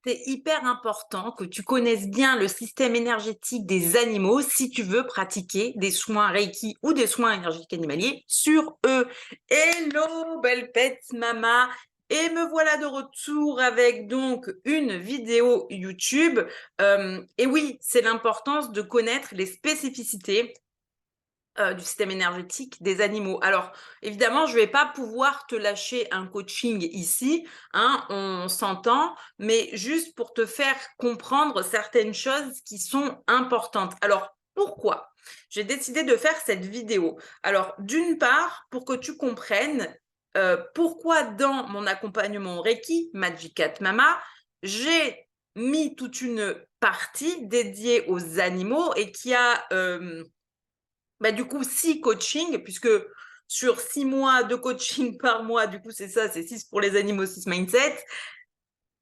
c'est hyper important que tu connaisses bien le système énergétique des animaux si tu veux pratiquer des soins Reiki ou des soins énergétiques animaliers sur eux. Hello, belle pet mama! Et me voilà de retour avec donc une vidéo YouTube. Et oui, c'est l'importance de connaître les spécificités du système énergétique des animaux. Alors, évidemment, je ne vais pas pouvoir te lâcher un coaching ici, hein, on s'entend, mais juste pour te faire comprendre certaines choses qui sont importantes. Alors, pourquoi j'ai décidé de faire cette vidéo? Alors, d'une part, pour que tu comprennes pourquoi dans mon accompagnement Reiki, Magic Cat Mama, j'ai mis toute une partie dédiée aux animaux et qui a du coup, 6 coachings, puisque sur 6 mois de coaching par mois, du coup, c'est ça, c'est 6 pour les animaux, 6 mindset,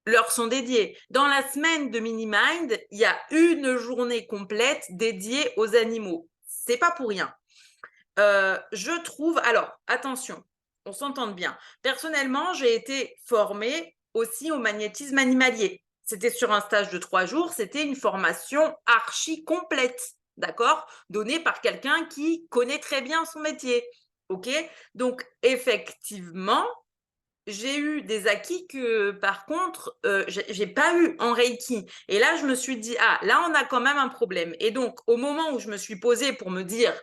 leur sont dédiés. Dans la semaine de Mini-Mind, il y a une journée complète dédiée aux animaux. C'est pas pour rien. Je trouve, alors, attention, on s'entende bien. Personnellement, j'ai été formée aussi au magnétisme animalier. C'était sur un stage de 3 jours, c'était une formation archi complète, d'accord? Donnée par quelqu'un qui connaît très bien son métier, ok? Donc, effectivement, j'ai eu des acquis que, par contre, j'ai pas eu en Reiki. Et là, je me suis dit, ah, là, on a quand même un problème. Et donc, au moment où je me suis posée pour me dire,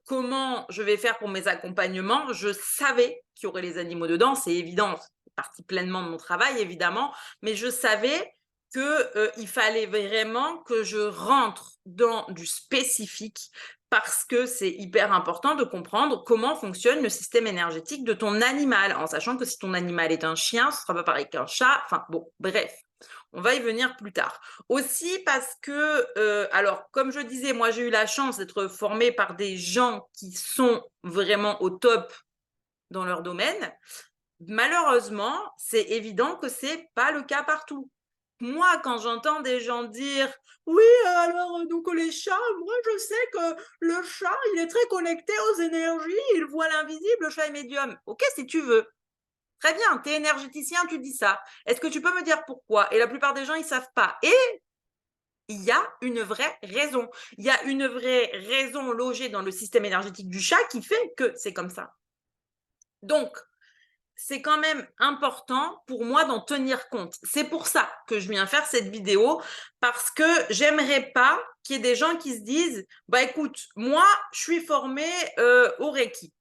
comment je vais faire pour mes accompagnements, je savais qu'il y aurait les animaux dedans, c'est évident, c'est partie pleinement de mon travail évidemment, mais je savais que il fallait vraiment que je rentre dans du spécifique parce que c'est hyper important de comprendre comment fonctionne le système énergétique de ton animal, en sachant que si ton animal est un chien, ce sera pas pareil qu'un chat, enfin bon, bref. On va y venir plus tard. Aussi parce que, alors, comme je disais, moi, j'ai eu la chance d'être formée par des gens qui sont vraiment au top dans leur domaine. Malheureusement, c'est évident que c'est pas le cas partout. Moi, quand j'entends des gens dire oui, alors donc les chats, moi je sais que le chat, il est très connecté aux énergies, il voit l'invisible, le chat est médium. Ok, si tu veux. Très bien, tu es énergéticien, tu dis ça. Est-ce que tu peux me dire pourquoi? Et la plupart des gens, ils savent pas. Et il y a une vraie raison. Il y a une vraie raison logée dans le système énergétique du chat qui fait que c'est comme ça. Donc, c'est quand même important pour moi d'en tenir compte. C'est pour ça que je viens faire cette vidéo, parce que j'aimerais pas qu'il y ait des gens qui se disent, bah écoute, moi, je suis formée au Reiki.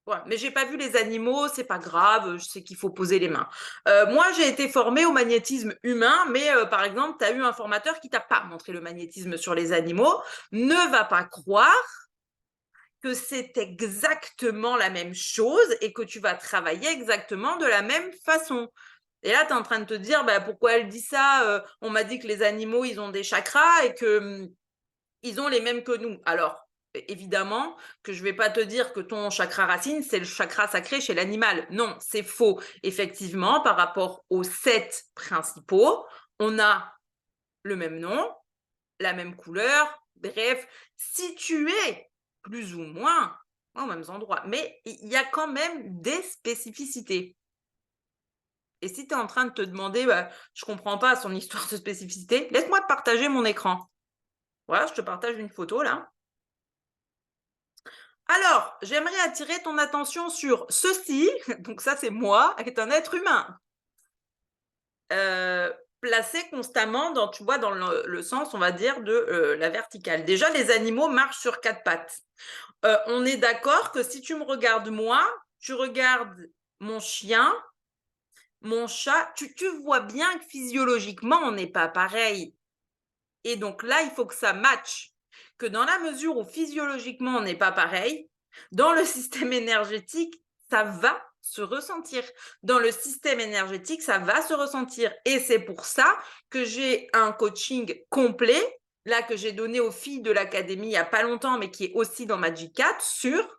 Ouais, mais j'ai pas vu les animaux, c'est pas grave, je sais qu'il faut poser les mains. Moi, j'ai été formée au magnétisme humain, mais par exemple, tu as eu un formateur qui t'a pas montré le magnétisme sur les animaux. Ne va pas croire que c'est exactement la même chose et que tu vas travailler exactement de la même façon. Et là, tu es en train de te dire, bah, pourquoi elle dit ça? On m'a dit que les animaux, ils ont des chakras et que ils ont les mêmes que nous. Alors, évidemment que je ne vais pas te dire que ton chakra racine, c'est le chakra sacré chez l'animal. Non, c'est faux. Effectivement, par rapport aux 7 principaux, on a le même nom, la même couleur, bref, situés plus ou moins aux mêmes endroits. Mais il y a quand même des spécificités. Et si tu es en train de te demander, bah, je ne comprends pas son histoire de spécificité, laisse-moi te partager mon écran. Voilà, je te partage une photo là. Alors, j'aimerais attirer ton attention sur ceci, donc ça c'est moi, qui est un être humain, placé constamment dans, tu vois, dans le sens, on va dire, de la verticale. Déjà, les animaux marchent sur 4 pattes. On est d'accord que si tu me regardes moi, tu regardes mon chien, mon chat, tu vois bien que physiologiquement, on n'est pas pareil. Et donc là, il faut que ça matche. Que dans la mesure où physiologiquement, on n'est pas pareil, dans le système énergétique, ça va se ressentir. Dans le système énergétique, ça va se ressentir. Et c'est pour ça que j'ai un coaching complet, là, que j'ai donné aux filles de l'académie il n'y a pas longtemps, mais qui est aussi dans Magic 4, sur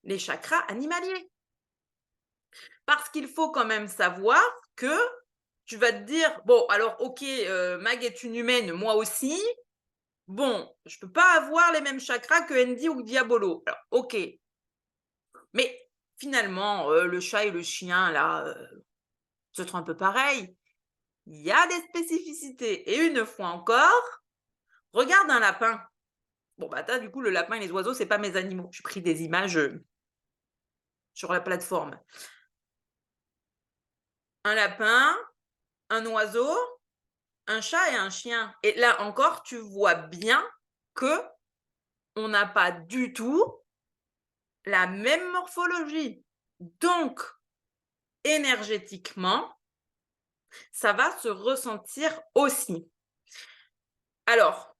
les chakras animaliers. Parce qu'il faut quand même savoir que tu vas te dire, bon, alors, ok, Mag est une humaine, moi aussi. Bon, je peux pas avoir les mêmes chakras que Andy ou Diabolo. Alors, ok. Mais finalement, le chat et le chien, là, c'est un peu pareil. Il y a des spécificités. Et une fois encore, regarde un lapin. Bon, bah, du coup, le lapin et les oiseaux, c'est pas mes animaux. J'ai pris des images sur la plateforme. Un lapin, un oiseau, un chat et un chien. Et là encore, tu vois bien que on n'a pas du tout la même morphologie. Donc, énergétiquement, ça va se ressentir aussi. Alors,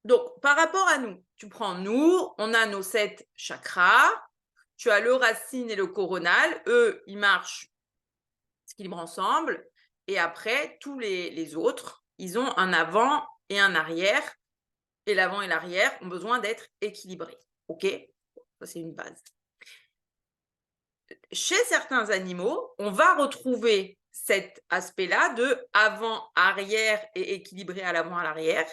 donc, par rapport à nous, tu prends nous, on a nos 7 chakras, tu as le racine et le coronal, eux, ils marchent, s'équilibrent ensemble, et après, tous les autres, ils ont un avant et un arrière, et l'avant et l'arrière ont besoin d'être équilibrés. OK? Ça, c'est une base. Chez certains animaux, on va retrouver cet aspect-là de avant-arrière et équilibré à l'avant, à l'arrière.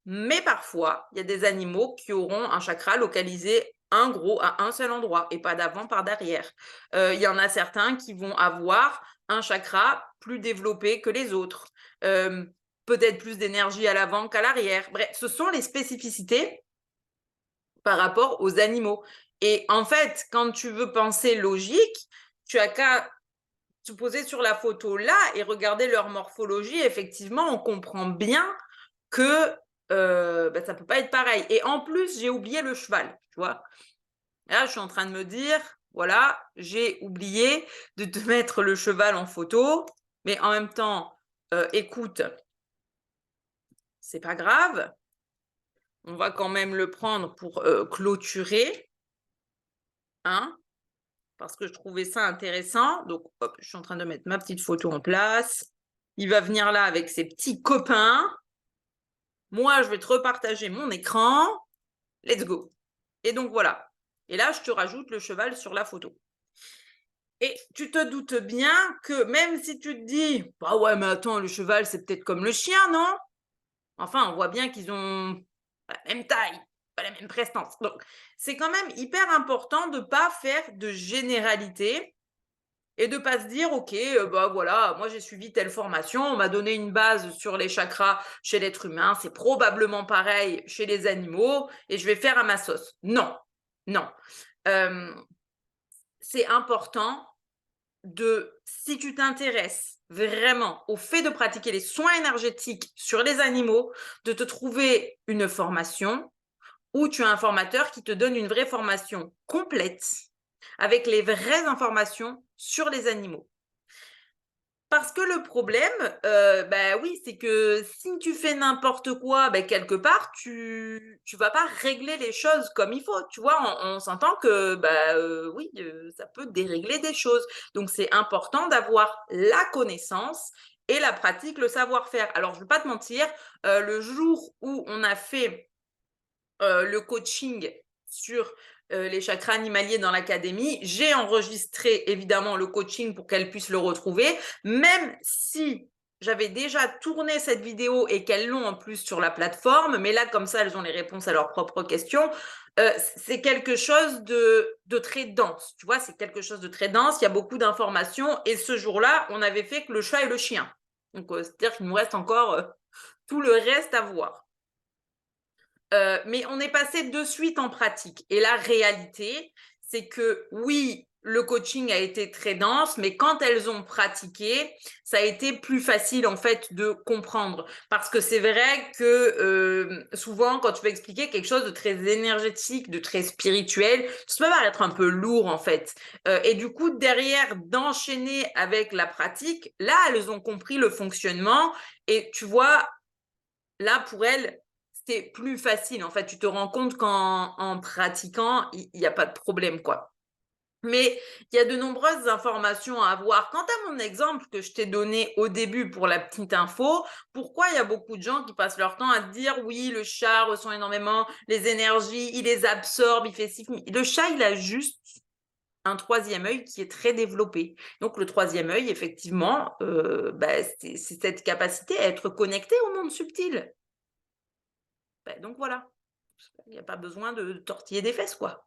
Mais parfois, il y a des animaux qui auront un chakra localisé un gros à un seul endroit et pas d'avant par derrière. Il y en a certains qui vont avoir un chakra plus développé que les autres. Peut-être plus d'énergie à l'avant qu'à l'arrière. Bref, ce sont les spécificités par rapport aux animaux. Et en fait, quand tu veux penser logique, tu as qu'à te poser sur la photo là et regarder leur morphologie. Effectivement, on comprend bien que ça peut pas être pareil. Et en plus, j'ai oublié le cheval, tu vois. Là, je suis en train de me dire, voilà, j'ai oublié de te mettre le cheval en photo, mais en même temps, écoute, c'est pas grave. On va quand même le prendre pour clôturer, hein, parce que je trouvais ça intéressant. Donc, hop, je suis en train de mettre ma petite photo en place. Il va venir là avec ses petits copains. Moi, je vais te repartager mon écran. Let's go. Et donc, voilà. Et là, je te rajoute le cheval sur la photo. Et tu te doutes bien que même si tu te dis, bah ouais, mais attends, le cheval, c'est peut-être comme le chien, non? Enfin, on voit bien qu'ils ont la même taille, pas la même prestance. Donc, c'est quand même hyper important de ne pas faire de généralité et de pas se dire, ok, bah voilà, moi j'ai suivi telle formation, on m'a donné une base sur les chakras chez l'être humain, c'est probablement pareil chez les animaux et je vais faire à ma sauce. Non, non. C'est important si tu t'intéresses vraiment au fait de pratiquer les soins énergétiques sur les animaux, de te trouver une formation où tu as un formateur qui te donne une vraie formation complète avec les vraies informations sur les animaux. Parce que le problème, oui, c'est que si tu fais n'importe quoi, quelque part, tu vas pas régler les choses comme il faut. Tu vois, on s'entend que, oui, ça peut dérégler des choses. Donc, c'est important d'avoir la connaissance et la pratique, le savoir-faire. Alors, je ne vais pas te mentir, le jour où on a fait le coaching sur les chakras animaliers dans l'académie. J'ai enregistré évidemment le coaching pour qu'elles puissent le retrouver, même si j'avais déjà tourné cette vidéo et qu'elles l'ont en plus sur la plateforme, mais là, comme ça, elles ont les réponses à leurs propres questions. C'est quelque chose de très dense, tu vois, c'est quelque chose de très dense, il y a beaucoup d'informations, et ce jour-là, on avait fait que le chat et le chien. Donc, c'est-à-dire qu'il nous reste encore tout le reste à voir. Mais on est passé de suite en pratique. Et la réalité, c'est que oui, le coaching a été très dense, mais quand elles ont pratiqué, ça a été plus facile en fait de comprendre. Parce que c'est vrai que souvent, quand tu veux expliquer quelque chose de très énergétique, de très spirituel, ça peut paraître un peu lourd en fait. Et du coup, derrière, d'enchaîner avec la pratique, là, elles ont compris le fonctionnement. Et tu vois, là, pour elles, c'est plus facile. En fait, tu te rends compte qu'en pratiquant, il n'y a pas de problème, quoi. Mais il y a de nombreuses informations à avoir. Quant à mon exemple que je t'ai donné au début pour la petite info, pourquoi il y a beaucoup de gens qui passent leur temps à te dire oui, le chat ressent énormément les énergies, il les absorbe, il fait ci. Le chat, il a juste un troisième œil qui est très développé. Donc le troisième œil, effectivement, c'est cette capacité à être connecté au monde subtil. Donc voilà, il n'y a pas besoin de tortiller des fesses, quoi.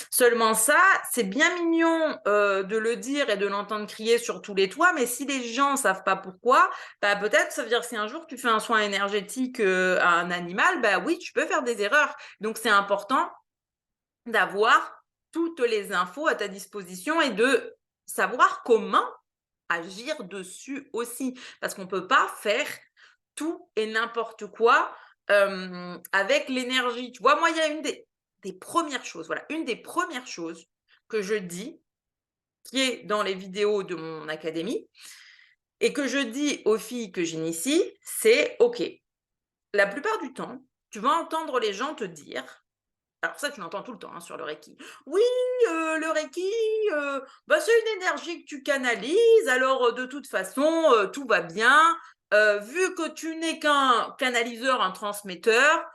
Seulement ça, c'est bien mignon de le dire et de l'entendre crier sur tous les toits, mais si les gens ne savent pas pourquoi, bah, peut-être ça veut dire que si un jour tu fais un soin énergétique à un animal, bah oui, tu peux faire des erreurs. Donc c'est important d'avoir toutes les infos à ta disposition et de savoir comment agir dessus aussi. Parce qu'on ne peut pas faire tout et n'importe quoi avec l'énergie. Tu vois, moi, il y a des premières choses, voilà, une des premières choses que je dis, qui est dans les vidéos de mon académie, et que je dis aux filles que j'initie, c'est OK, la plupart du temps, tu vas entendre les gens te dire, alors ça, tu l'entends tout le temps hein, sur le Reiki. Oui, le Reiki, bah, c'est une énergie que tu canalises, alors de toute façon, tout va bien. Vu que tu n'es qu'un canaliseur, un transmetteur,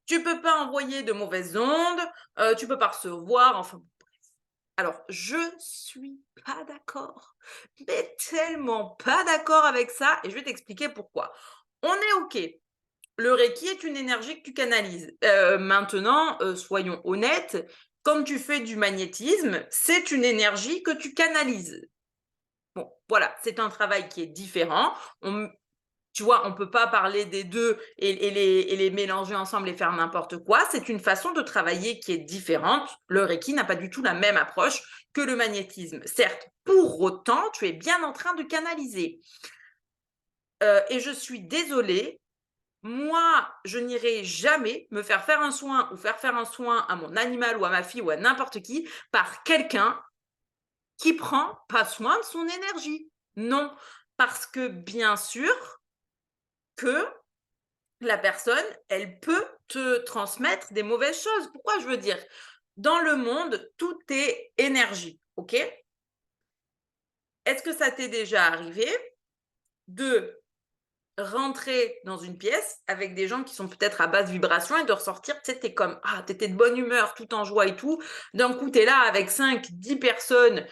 tu peux pas envoyer de mauvaises ondes, tu peux pas recevoir, enfin. Alors, je suis pas d'accord, mais tellement pas d'accord avec ça, et je vais t'expliquer pourquoi. On est OK. Le Reiki est une énergie que tu canalises. Maintenant, soyons honnêtes, quand tu fais du magnétisme, c'est une énergie que tu canalises. Bon, voilà, c'est un travail qui est différent. Tu vois, on ne peut pas parler des deux et les mélanger ensemble et faire n'importe quoi. C'est une façon de travailler qui est différente. Le Reiki n'a pas du tout la même approche que le magnétisme. Certes, pour autant, tu es bien en train de canaliser. Et je suis désolée, moi, je n'irai jamais me faire faire un soin ou faire un soin à mon animal ou à ma fille ou à n'importe qui par quelqu'un qui prend pas soin de son énergie. Non, parce que bien sûr que la personne, elle peut te transmettre des mauvaises choses. Pourquoi je veux dire? Dans le monde, tout est énergie, ok? Est-ce que ça t'est déjà arrivé de rentrer dans une pièce avec des gens qui sont peut-être à basse vibration et de ressortir, tu sais, t'es comme, ah, t'étais de bonne humeur, tout en joie et tout. D'un coup, t'es là avec 5, 10 personnes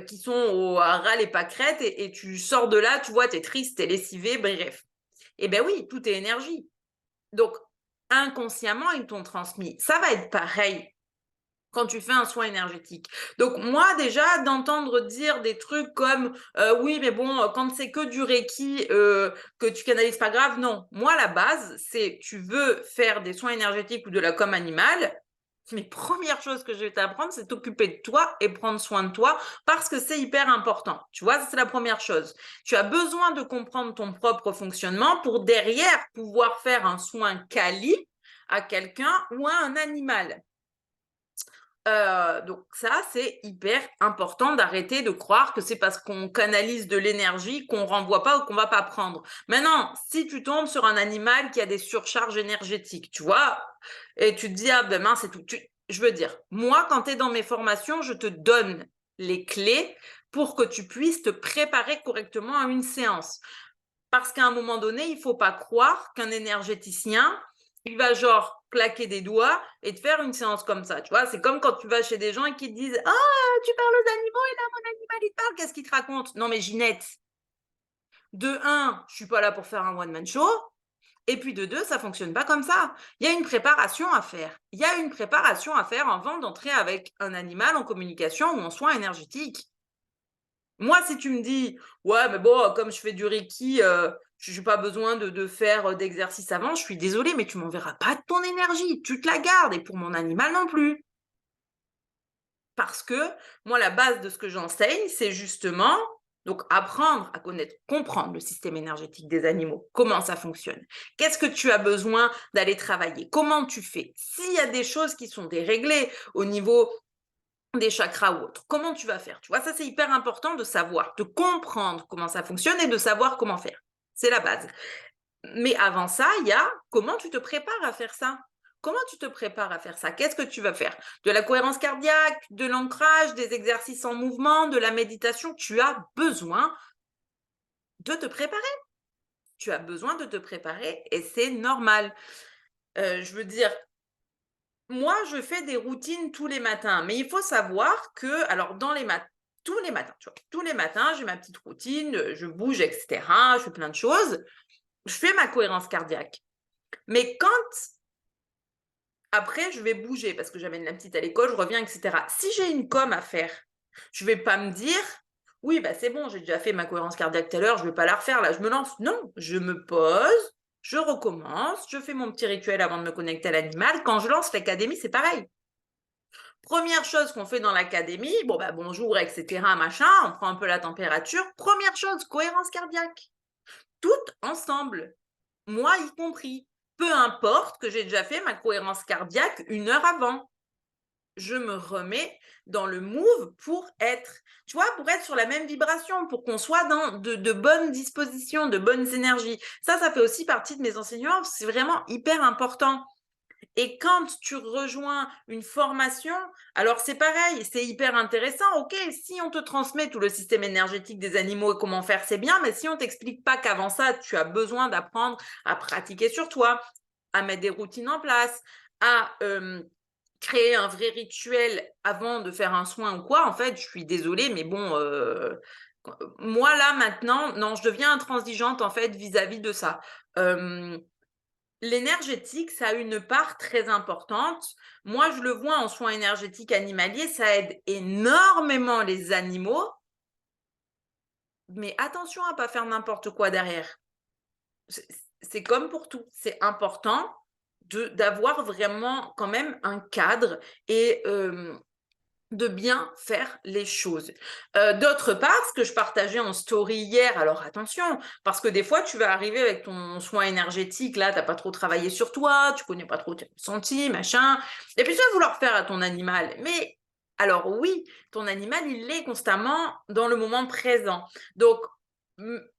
qui sont à ras les pâquerettes et tu sors de là, tu vois, t'es triste, t'es lessivé, bref. Eh ben oui, tout est énergie. Donc, inconsciemment, ils t'ont transmis. Ça va être pareil quand tu fais un soin énergétique. Donc moi déjà d'entendre dire des trucs comme oui mais bon quand c'est que du Reiki que tu canalises pas grave, non. Moi la base c'est tu veux faire des soins énergétiques ou de la com animale, les premières choses que je vais t'apprendre c'est t'occuper de toi et prendre soin de toi parce que c'est hyper important. Tu vois, ça c'est la première chose. Tu as besoin de comprendre ton propre fonctionnement pour derrière pouvoir faire un soin quali à quelqu'un ou à un animal. Donc ça, c'est hyper important d'arrêter de croire que c'est parce qu'on canalise de l'énergie qu'on renvoie pas ou qu'on va pas prendre. Maintenant, si tu tombes sur un animal qui a des surcharges énergétiques, tu vois, et tu te dis, ah ben mince, c'est tout. Je veux dire, moi, quand tu es dans mes formations, je te donne les clés pour que tu puisses te préparer correctement à une séance. Parce qu'à un moment donné, il ne faut pas croire qu'un énergéticien, il va genre claquer des doigts et te faire une séance comme ça. Tu vois, c'est comme quand tu vas chez des gens et qui te disent ah, tu parles aux animaux et là, mon animal, il te parle, qu'est-ce qu'il te raconte? Non, mais Ginette, de un, je suis pas là pour faire un one-man show. Et puis de deux, ça fonctionne pas comme ça. Il y a une préparation à faire. Il y a une préparation à faire avant d'entrer avec un animal en communication ou en soins énergétiques. Moi, si tu me dis, ouais, mais bon, comme je fais du Reiki, je n'ai pas besoin de faire d'exercice avant, je suis désolée, mais tu m'enverras pas de ton énergie. Tu te la gardes et pour mon animal non plus. Parce que moi, la base de ce que j'enseigne, c'est justement donc apprendre à connaître, comprendre le système énergétique des animaux, comment ça fonctionne, qu'est-ce que tu as besoin d'aller travailler, comment tu fais. S'il y a des choses qui sont déréglées au niveau des chakras ou autres. Comment tu vas faire? Tu vois, ça c'est hyper important de savoir, de comprendre comment ça fonctionne et de savoir comment faire. C'est la base. Mais avant ça, il y a comment tu te prépares à faire ça. Comment tu te prépares à faire ça? Qu'est-ce que tu vas faire? De la cohérence cardiaque, de l'ancrage, des exercices en mouvement, de la méditation. Tu as besoin de te préparer. Tu as besoin de te préparer et c'est normal. Je veux dire, moi, je fais des routines tous les matins, mais il faut savoir que, alors dans les matins, tous les matins, tu vois, tous les matins, j'ai ma petite routine, je bouge, etc. Je fais plein de choses. Je fais ma cohérence cardiaque. Mais quand, Après, je vais bouger parce que j'amène la petite à l'école, je reviens, etc. Si j'ai une com à faire, je vais pas me dire, oui, bah c'est bon, j'ai déjà fait ma cohérence cardiaque tout à l'heure, je vais pas la refaire, là, je me lance. Non, je me pose, je recommence, je fais mon petit rituel avant de me connecter à l'animal. Quand je lance l'académie, c'est pareil. Première chose qu'on fait dans l'académie, bon bah bonjour, etc., machin, on prend un peu la température. Première chose, cohérence cardiaque. Toutes ensemble, moi y compris. Peu importe que j'ai déjà fait ma cohérence cardiaque 1 heure avant. Je me remets dans le move pour être, tu vois, pour être sur la même vibration, pour qu'on soit dans de bonnes dispositions, de bonnes énergies. Ça fait aussi partie de mes enseignements, c'est vraiment hyper important. Et quand tu rejoins une formation, alors c'est pareil, c'est hyper intéressant. Ok, si on te transmet tout le système énergétique des animaux et comment faire, c'est bien, mais si on t'explique pas qu'avant ça, tu as besoin d'apprendre à pratiquer sur toi, à mettre des routines en place, à créer un vrai rituel avant de faire un soin ou quoi, en fait, je suis désolée, mais bon, moi là maintenant, non, je deviens intransigeante en fait vis-à-vis de ça. L'énergétique, ça a une part très importante. Moi, je le vois en soins énergétiques animaliers, ça aide énormément les animaux, mais attention à pas faire n'importe quoi derrière. C'est comme pour tout, c'est important d'avoir vraiment quand même un cadre et de bien faire les choses. D'autre part, ce que je partageais en story hier, alors attention, parce que des fois, tu vas arriver avec ton soin énergétique, là, tu pas trop travaillé sur toi, tu connais pas trop tes ressentis, machin, et puis tu vas vouloir faire à ton animal. Mais alors oui, ton animal, il est constamment dans le moment présent. Donc,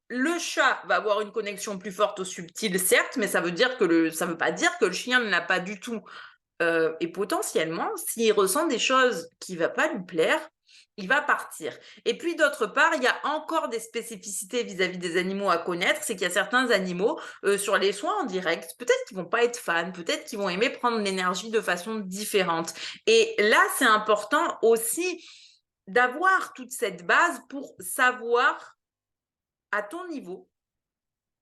le chat va avoir une connexion plus forte au subtil, certes, mais ça veut pas dire que le chien ne l'a pas du tout. Et potentiellement, s'il ressent des choses qui ne vont pas lui plaire, il va partir. Et puis d'autre part, il y a encore des spécificités vis-à-vis des animaux à connaître. C'est qu'il y a certains animaux, sur les soins en direct, peut-être qu'ils vont pas être fans, peut-être qu'ils vont aimer prendre l'énergie de façon différente. Et là, c'est important aussi d'avoir toute cette base pour savoir à ton niveau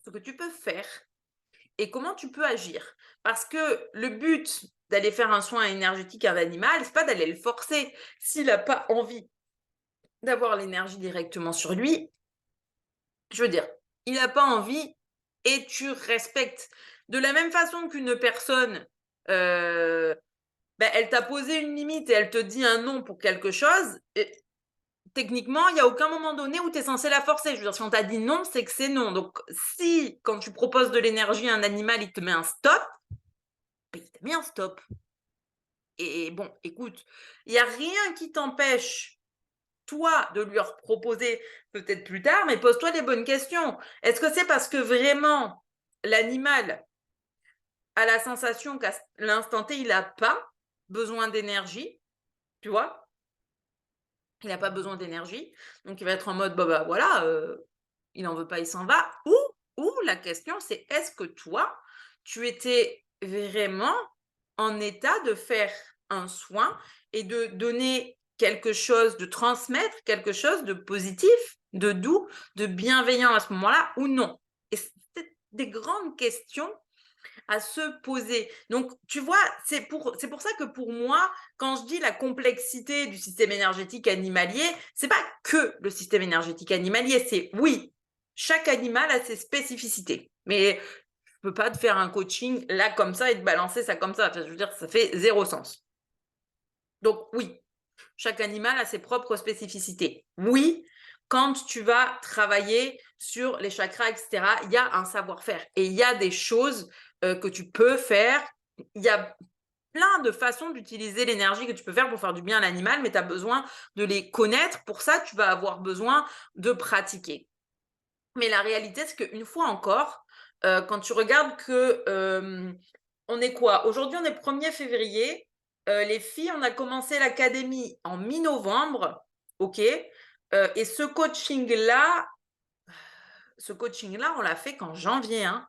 ce que tu peux faire et comment tu peux agir. Parce que le but d'aller faire un soin énergétique à un animal, c'est pas d'aller le forcer. S'il n'a pas envie d'avoir l'énergie directement sur lui, je veux dire, il n'a pas envie et tu respectes. De la même façon qu'une personne, elle t'a posé une limite et elle te dit un non pour quelque chose, techniquement, il n'y a aucun moment donné où tu es censé la forcer. Je veux dire, si on t'a dit non, c'est que c'est non. Donc, si, quand tu proposes de l'énergie à un animal, il te met un stop, il t'a mis un stop. Et bon, écoute, il n'y a rien qui t'empêche, toi, de lui proposer peut-être plus tard, mais pose-toi les bonnes questions. Est-ce que c'est parce que vraiment l'animal a la sensation qu'à l'instant T, il n'a pas besoin d'énergie, tu vois? Il n'a pas besoin d'énergie, donc il va être en mode, bah voilà, il n'en veut pas, il s'en va. Ou la question, c'est est-ce que toi, tu étais vraiment en état de faire un soin et de donner quelque chose, de transmettre quelque chose de positif, de doux, de bienveillant à ce moment-là ou non? Et c'est des grandes questions à se poser. Donc, tu vois, c'est pour ça que pour moi, quand je dis la complexité du système énergétique animalier, c'est pas que le système énergétique animalier, c'est oui, chaque animal a ses spécificités. Mais je peux pas te faire un coaching là comme ça et te balancer ça comme ça. Enfin, je veux dire, ça fait zéro sens. Donc oui, chaque animal a ses propres spécificités. Oui, quand tu vas travailler sur les chakras, etc., il y a un savoir-faire et il y a des choses que tu peux faire. Il y a plein de façons d'utiliser l'énergie que tu peux faire pour faire du bien à l'animal, mais tu as besoin de les connaître. Pour ça, tu vas avoir besoin de pratiquer. Mais la réalité, c'est qu'une fois encore, quand tu regardes que on est quoi? Aujourd'hui, on est 1er février. Les filles, on a commencé l'académie en mi-novembre, OK? Et ce coaching-là, on l'a fait qu'en janvier, hein.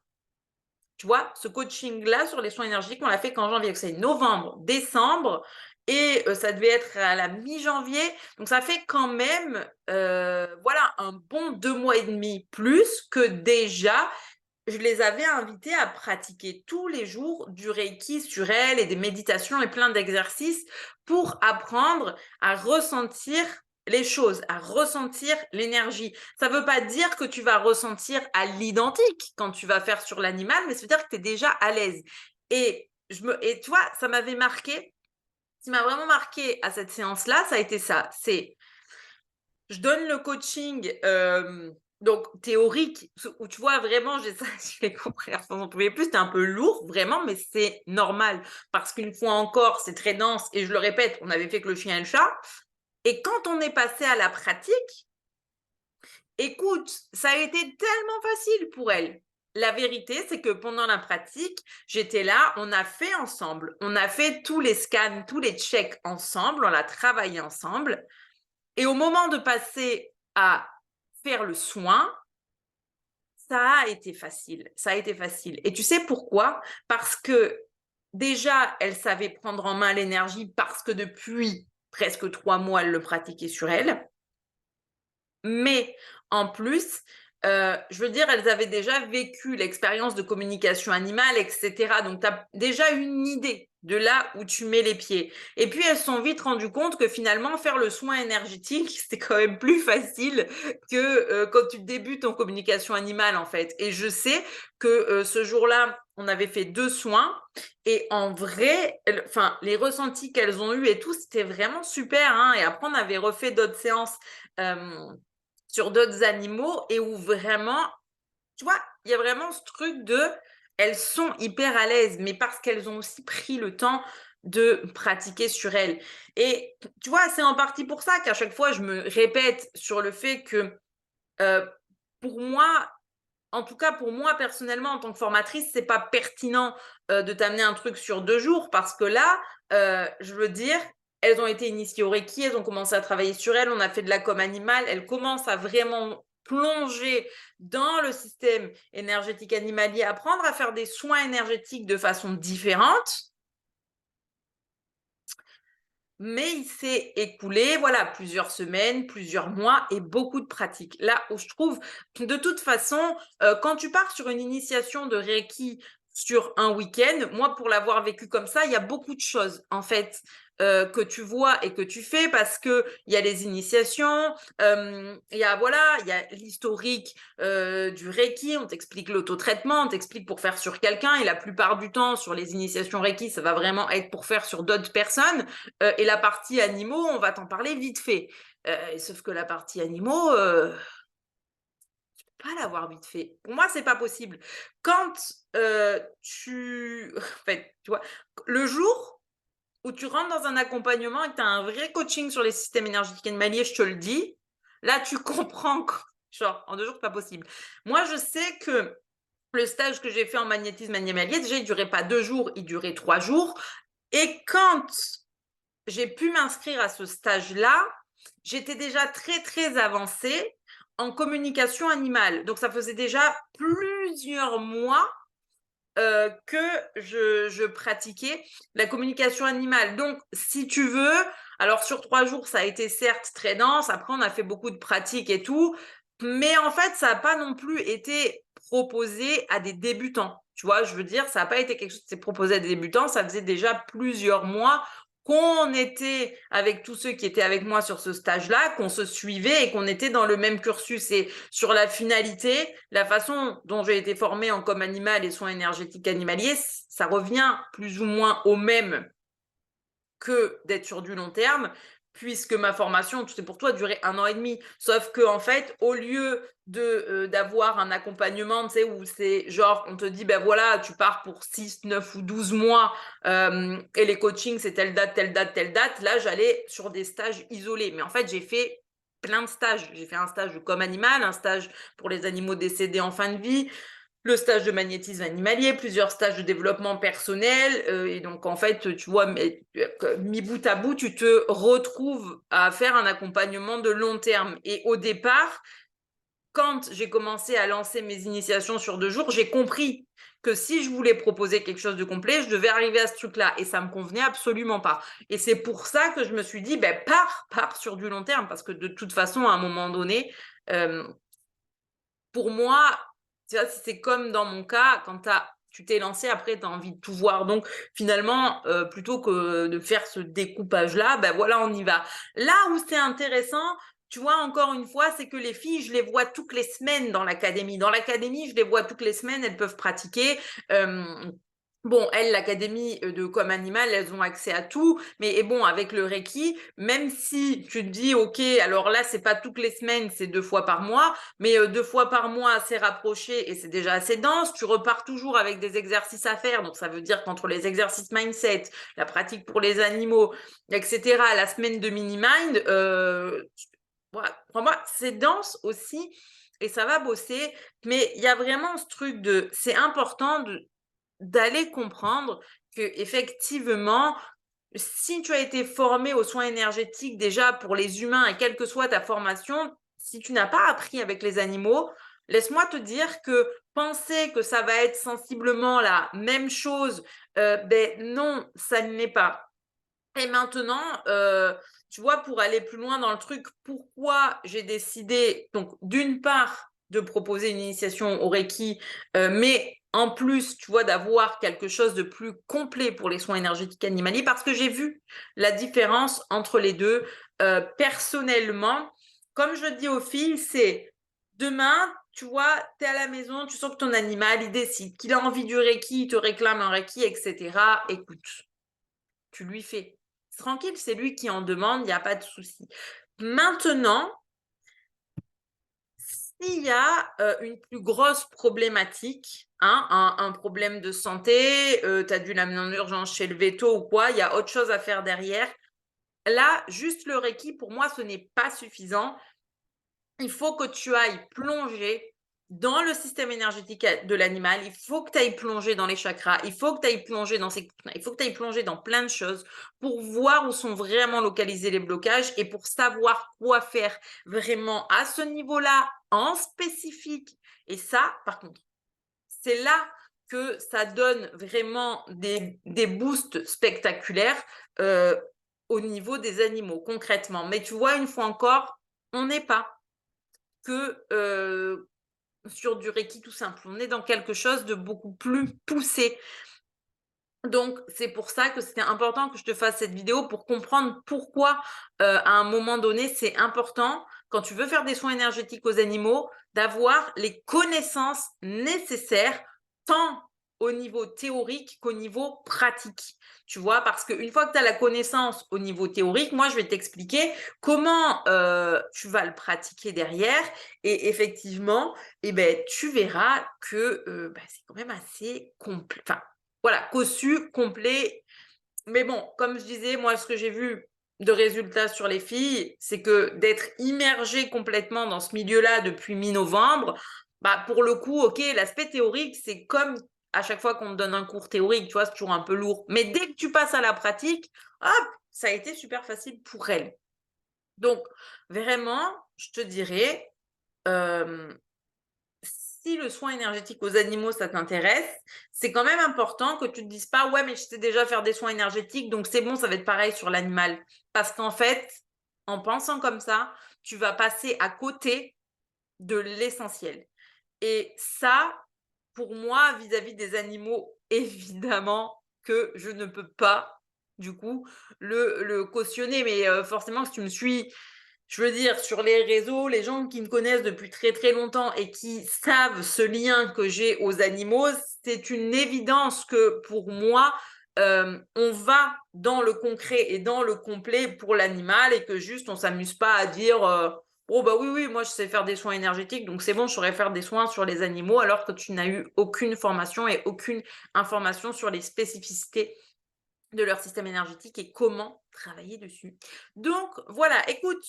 Tu vois? Ce coaching-là sur les soins énergétiques, on l'a fait qu'en janvier. C'est novembre, décembre et ça devait être à la mi-janvier. Donc ça fait quand même, voilà, un bon 2 mois et demi plus que déjà je les avais invités à pratiquer tous les jours du Reiki sur elles et des méditations et plein d'exercices pour apprendre à ressentir les choses, à ressentir l'énergie. Ça ne veut pas dire que tu vas ressentir à l'identique quand tu vas faire sur l'animal, mais ça veut dire que tu es déjà à l'aise. Et tu vois, ça m'avait marqué. Ce qui m'a vraiment marqué à cette séance-là, ça a été ça. C'est, je donne le coaching donc théorique, où tu vois vraiment, j'ai ça, j'ai compris, j'en pouvais plus, c'était un peu lourd, vraiment, mais c'est normal, parce qu'une fois encore, c'est très dense, et je le répète, on avait fait que le chien et le chat, et quand on est passé à la pratique, écoute, ça a été tellement facile pour elle. La vérité, c'est que pendant la pratique, j'étais là, on a fait ensemble, on a fait tous les scans, tous les checks ensemble, on a travaillé ensemble, et au moment de passer à faire le soin, ça a été facile. Ça a été facile. Et tu sais pourquoi? Parce que déjà, elle savait prendre en main l'énergie parce que depuis presque 3 mois, elle le pratiquait sur elle. Mais en plus, je veux dire, elles avaient déjà vécu l'expérience de communication animale, etc. Donc, tu as déjà une idée de là où tu mets les pieds. Et puis, elles se sont vite rendues compte que finalement, faire le soin énergétique, c'était quand même plus facile que quand tu débutes en communication animale, en fait. Et je sais que ce jour-là, on avait fait 2 soins. Et en vrai, enfin, les ressentis qu'elles ont eus et tout, c'était vraiment super. Hein. Et après, on avait refait d'autres séances. Sur d'autres animaux et où vraiment, tu vois, il y a vraiment ce truc de, elles sont hyper à l'aise, mais parce qu'elles ont aussi pris le temps de pratiquer sur elles. Et tu vois, c'est en partie pour ça qu'à chaque fois, je me répète sur le fait que euh, pour moi, en tout cas pour moi personnellement en tant que formatrice, c'est pas pertinent de t'amener un truc sur 2 jours parce que là, je veux dire, elles ont été initiées au Reiki, elles ont commencé à travailler sur elles, on a fait de la com animale, elles commencent à vraiment plonger dans le système énergétique animalier, apprendre à faire des soins énergétiques de façon différente. Mais il s'est écoulé, voilà, plusieurs semaines, plusieurs mois et beaucoup de pratiques. Là où je trouve, de toute façon, quand tu pars sur une initiation de Reiki sur un week-end, moi, pour l'avoir vécu comme ça, il y a beaucoup de choses, en fait, que tu vois et que tu fais parce que il y a les initiations, il y a, voilà, il y a l'historique du Reiki, on t'explique l'autotraitement, on t'explique pour faire sur quelqu'un et la plupart du temps, sur les initiations Reiki, ça va vraiment être pour faire sur d'autres personnes. Et la partie animaux, on va t'en parler vite fait. Sauf que la partie animaux, tu peux pas l'avoir vite fait. Pour moi, c'est pas possible. Quand en fait, tu vois, le jour où tu rentres dans un accompagnement et que tu as un vrai coaching sur les systèmes énergétiques animaliers, je te le dis, là, tu comprends que, genre, en 2 jours, c'est pas possible. Moi, je sais que le stage que j'ai fait en magnétisme animalier, déjà, il durait pas 2 jours, il durait 3 jours. Et quand j'ai pu m'inscrire à ce stage-là, j'étais déjà très, très avancée en communication animale. Donc, ça faisait déjà plusieurs mois que je pratiquais la communication animale. Donc, si tu veux, alors sur 3 jours, ça a été certes très dense. Après, on a fait beaucoup de pratiques et tout. Mais en fait, ça n'a pas non plus été proposé à des débutants. Tu vois, je veux dire, ça n'a pas été quelque chose qui s'est proposé à des débutants. Ça faisait déjà plusieurs mois qu'on était avec tous ceux qui étaient avec moi sur ce stage-là, qu'on se suivait et qu'on était dans le même cursus. Et sur la finalité, la façon dont j'ai été formée en com animal et soins énergétiques animaliers, ça revient plus ou moins au même que d'être sur du long terme, puisque ma formation, tout est pour toi, a duré 1 an et demi. Sauf que en fait, au lieu d'avoir un accompagnement, tu sais, où c'est genre, on te dit, ben voilà, tu pars pour 6, 9 ou 12 mois, et les coachings, c'est telle date, telle date, telle date. Là, j'allais sur des stages isolés. Mais en fait, j'ai fait plein de stages. J'ai fait un stage de com animal, un stage pour les animaux décédés en fin de vie, le stage de magnétisme animalier, plusieurs stages de développement personnel. Et donc, en fait, tu vois, mis bout à bout, tu te retrouves à faire un accompagnement de long terme. Et au départ, quand j'ai commencé à lancer mes initiations sur 2 jours, j'ai compris que si je voulais proposer quelque chose de complet, je devais arriver à ce truc-là. Et ça me convenait absolument pas. Et c'est pour ça que je me suis dit, ben, pars sur du long terme. Parce que de toute façon, à un moment donné, pour moi, Tu vois, c'est comme dans mon cas, quand tu t'es lancé, après, tu as envie de tout voir. Donc, finalement, plutôt que de faire ce découpage-là, ben voilà, on y va. Là où c'est intéressant, tu vois, encore une fois, c'est que les filles, je les vois toutes les semaines dans l'académie. Dans l'académie, je les vois toutes les semaines, elles peuvent pratiquer. Euh, Bon, elles, l'académie de Comme Animal, elles ont accès à tout. Mais et bon, avec le Reiki, même si tu te dis, OK, alors là, c'est pas toutes les semaines, c'est 2 fois par mois, mais 2 fois par mois assez rapproché et c'est déjà assez dense. Tu repars toujours avec des exercices à faire. Donc, ça veut dire qu'entre les exercices mindset, la pratique pour les animaux, etc., la semaine de mini-mind, voilà, crois-moi, c'est dense aussi et ça va bosser. Mais il y a vraiment ce truc de, c'est important d'aller comprendre que effectivement, si tu as été formé aux soins énergétiques déjà pour les humains et quelle que soit ta formation, si tu n'as pas appris avec les animaux, laisse-moi te dire que penser que ça va être sensiblement la même chose, ben non, ça ne l'est pas. Et maintenant, tu vois, pour aller plus loin dans le truc, pourquoi j'ai décidé, donc, d'une part, de proposer une initiation au Reiki, mais en plus, tu vois, d'avoir quelque chose de plus complet pour les soins énergétiques animaliers, parce que j'ai vu la différence entre les deux. Personnellement, comme je dis aux filles, c'est demain, tu vois, tu es à la maison, tu sens que ton animal, il décide qu'il a envie du Reiki, il te réclame un Reiki, etc. Écoute, tu lui fais. Tranquille, c'est lui qui en demande, il n'y a pas de souci. Maintenant, s'il y a une plus grosse problématique, hein, un problème de santé, tu as dû l'amener en urgence chez le veto ou quoi, il y a autre chose à faire derrière. Là, juste le Reiki, pour moi, ce n'est pas suffisant. Il faut que tu ailles plonger dans le système énergétique de l'animal, il faut que tu ailles plonger dans les chakras, il faut que tu ailles plonger dans il faut que tu ailles plonger dans plein de choses pour voir où sont vraiment localisés les blocages et pour savoir quoi faire vraiment à ce niveau-là en spécifique. Et ça, par contre, c'est là que ça donne vraiment des boosts spectaculaires euh, au niveau des animaux, concrètement. Mais tu vois, une fois encore, on n'est pas que sur du Reiki tout simple. On est dans quelque chose de beaucoup plus poussé. Donc, c'est pour ça que c'était important que je te fasse cette vidéo pour comprendre pourquoi, à un moment donné, c'est important, quand tu veux faire des soins énergétiques aux animaux, d'avoir les connaissances nécessaires, tant au niveau théorique qu'au niveau pratique. Tu vois, parce qu'une fois que tu as la connaissance au niveau théorique, moi, je vais t'expliquer comment tu vas le pratiquer derrière. Et effectivement, eh ben, tu verras que c'est quand même assez complet. Enfin, voilà, cossu, complet. Mais bon, comme je disais, moi, ce que j'ai vu de résultats sur les filles, c'est que d'être immergée complètement dans ce milieu-là depuis mi-novembre, bah, pour le coup, OK, l'aspect théorique, c'est comme à chaque fois qu'on te donne un cours théorique, tu vois, c'est toujours un peu lourd. Mais dès que tu passes à la pratique, hop, ça a été super facile pour elle. Donc, vraiment, je te dirais, euh, si le soin énergétique aux animaux, ça t'intéresse, c'est quand même important que tu te dises pas, ouais, mais je sais déjà faire des soins énergétiques, donc c'est bon, ça va être pareil sur l'animal. Parce qu'en fait, en pensant comme ça, tu vas passer à côté de l'essentiel. Et ça, pour moi, vis-à-vis des animaux, évidemment que je ne peux pas, du coup, le cautionner. Mais forcément, si tu me suis, je veux dire, sur les réseaux, les gens qui me connaissent depuis très très longtemps et qui savent ce lien que j'ai aux animaux, c'est une évidence que pour moi, on va dans le concret et dans le complet pour l'animal et que juste on s'amuse pas à dire oh bah oui, oui, moi je sais faire des soins énergétiques, donc c'est bon, je saurais faire des soins sur les animaux alors que tu n'as eu aucune formation et aucune information sur les spécificités de leur système énergétique et comment travailler dessus. Donc voilà, écoute,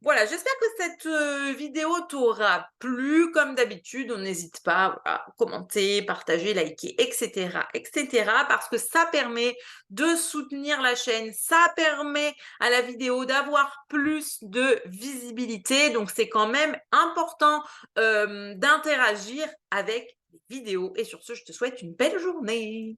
voilà, j'espère que cette vidéo t'aura plu. Comme d'habitude, on n'hésite pas à commenter, partager, liker, etc., etc., parce que ça permet de soutenir la chaîne, ça permet à la vidéo d'avoir plus de visibilité. Donc c'est quand même important d'interagir avec les vidéos. Et sur ce, je te souhaite une belle journée.